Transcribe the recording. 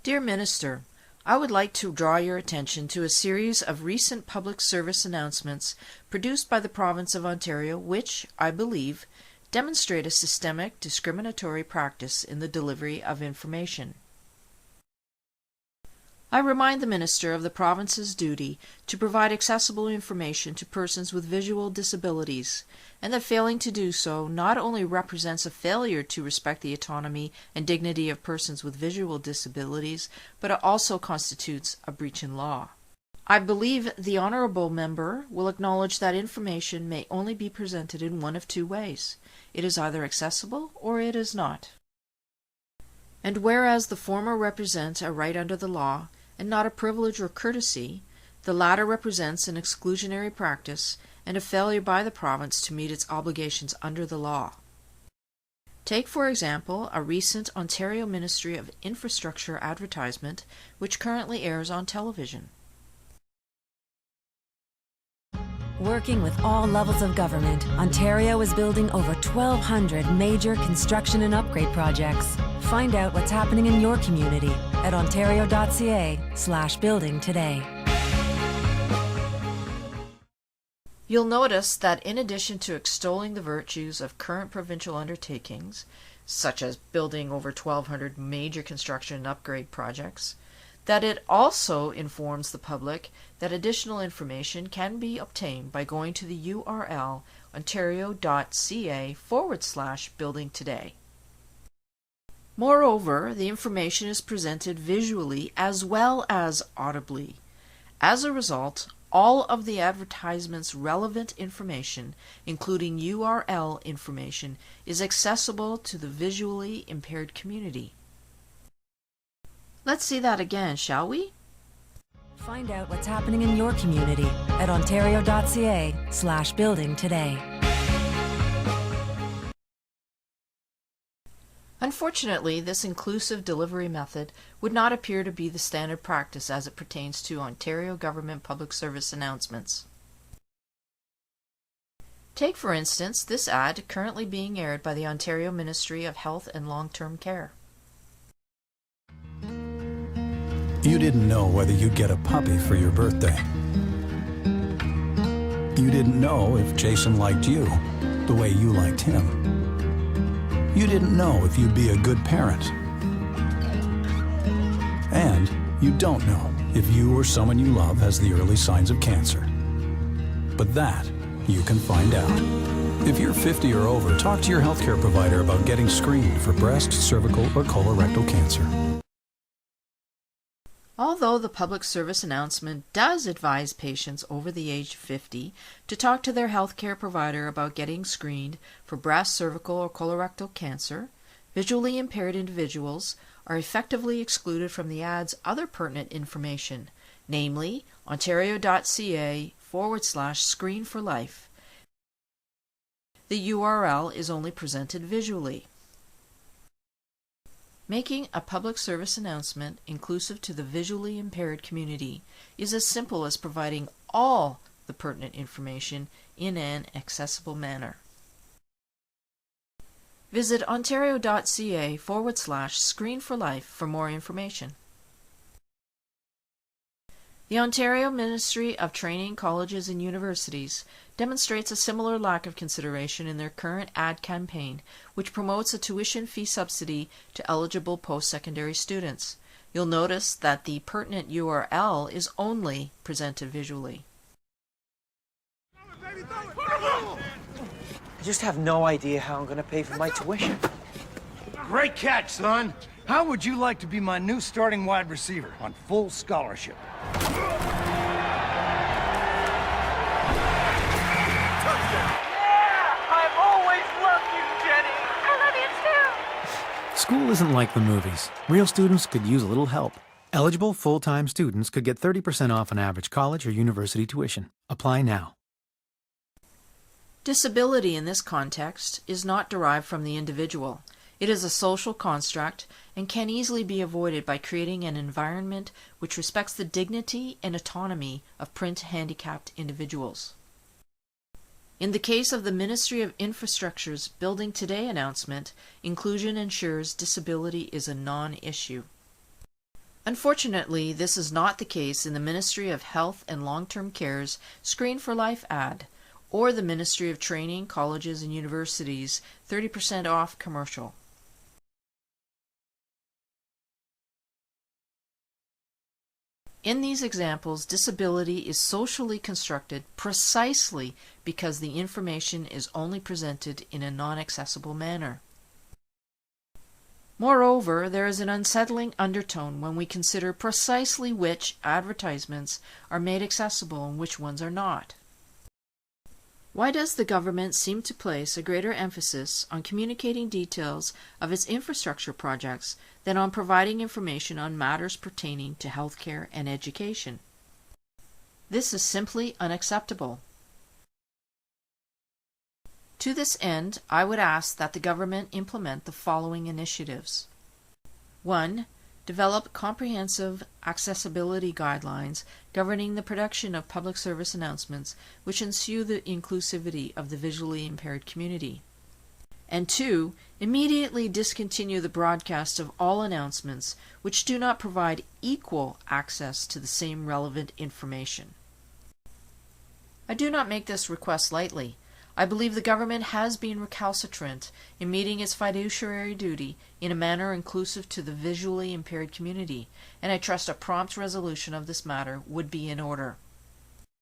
Dear Minister, I would like to draw your attention to a series of recent public service announcements produced by the Province of Ontario which, I believe, demonstrate a systemic discriminatory practice in the delivery of information. I remind the Minister of the Province's duty to provide accessible information to persons with visual disabilities, and that failing to do so not only represents a failure to respect the autonomy and dignity of persons with visual disabilities, but it also constitutes a breach in law. I believe the Honourable Member will acknowledge that information may only be presented in one of two ways. It is either accessible or it is not. And whereas the former represents a right under the law, and not a privilege or courtesy, the latter represents an exclusionary practice and a failure by the province to meet its obligations under the law. Take, for example, a recent Ontario Ministry of Infrastructure advertisement which currently airs on television. Working with all levels of government, Ontario is building over 1,200 major construction and upgrade projects. Find out what's happening in your community at ontario.ca/building today. You'll notice that in addition to extolling the virtues of current provincial undertakings, such as building over 1,200 major construction and upgrade projects, that it also informs the public that additional information can be obtained by going to the URL ontario.ca/building today. Moreover, the information is presented visually as well as audibly. As a result, all of the advertisement's relevant information, including URL information, is accessible to the visually impaired community. Let's see that again, shall we? Find out what's happening in your community at ontario.ca/building today. Unfortunately, this inclusive delivery method would not appear to be the standard practice as it pertains to Ontario government public service announcements. Take, for instance, this ad currently being aired by the Ontario Ministry of Health and Long-Term Care. You didn't know whether you'd get a puppy for your birthday. You didn't know if Jason liked you the way you liked him. You didn't know if you'd be a good parent. And you don't know if you or someone you love has the early signs of cancer. But that you can find out. If you're 50 or over, talk to your healthcare provider about getting screened for breast, cervical, or colorectal cancer. Although the public service announcement does advise patients over the age of 50 to talk to their healthcare provider about getting screened for breast, cervical, or colorectal cancer, visually impaired individuals are effectively excluded from the ad's other pertinent information, namely ontario.ca/screen for life. The URL is only presented visually. Making a public service announcement inclusive to the visually impaired community is as simple as providing all the pertinent information in an accessible manner. Visit ontario.ca/screen for life for more information. The Ontario Ministry of Training, Colleges and Universities demonstrates a similar lack of consideration in their current ad campaign, which promotes a tuition fee subsidy to eligible post-secondary students. You'll notice that the pertinent URL is only presented visually. I just have no idea how I'm going to pay for my tuition. Great catch, son. How would you like to be my new starting wide receiver on full scholarship? School isn't like the movies. Real students could use a little help. Eligible full-time students could get 30% off an average college or university tuition. Apply now. Disability in this context is not derived from the individual. It is a social construct and can easily be avoided by creating an environment which respects the dignity and autonomy of print-handicapped individuals. In the case of the Ministry of Infrastructure's Building Today announcement, inclusion ensures disability is a non-issue. Unfortunately, this is not the case in the Ministry of Health and Long-Term Care's Screen for Life ad, or the Ministry of Training, Colleges and Universities 30% off commercial. In these examples, disability is socially constructed precisely because the information is only presented in a non-accessible manner. Moreover, there is an unsettling undertone when we consider precisely which advertisements are made accessible and which ones are not. Why does the government seem to place a greater emphasis on communicating details of its infrastructure projects than on providing information on matters pertaining to healthcare and education? This is simply unacceptable. To this end, I would ask that the government implement the following initiatives. 1. Develop comprehensive accessibility guidelines governing the production of public service announcements which ensure the inclusivity of the visually impaired community. And 2. Immediately discontinue the broadcast of all announcements which do not provide equal access to the same relevant information. I do not make this request lightly. I believe the government has been recalcitrant in meeting its fiduciary duty in a manner inclusive to the visually impaired community, and I trust a prompt resolution of this matter would be in order.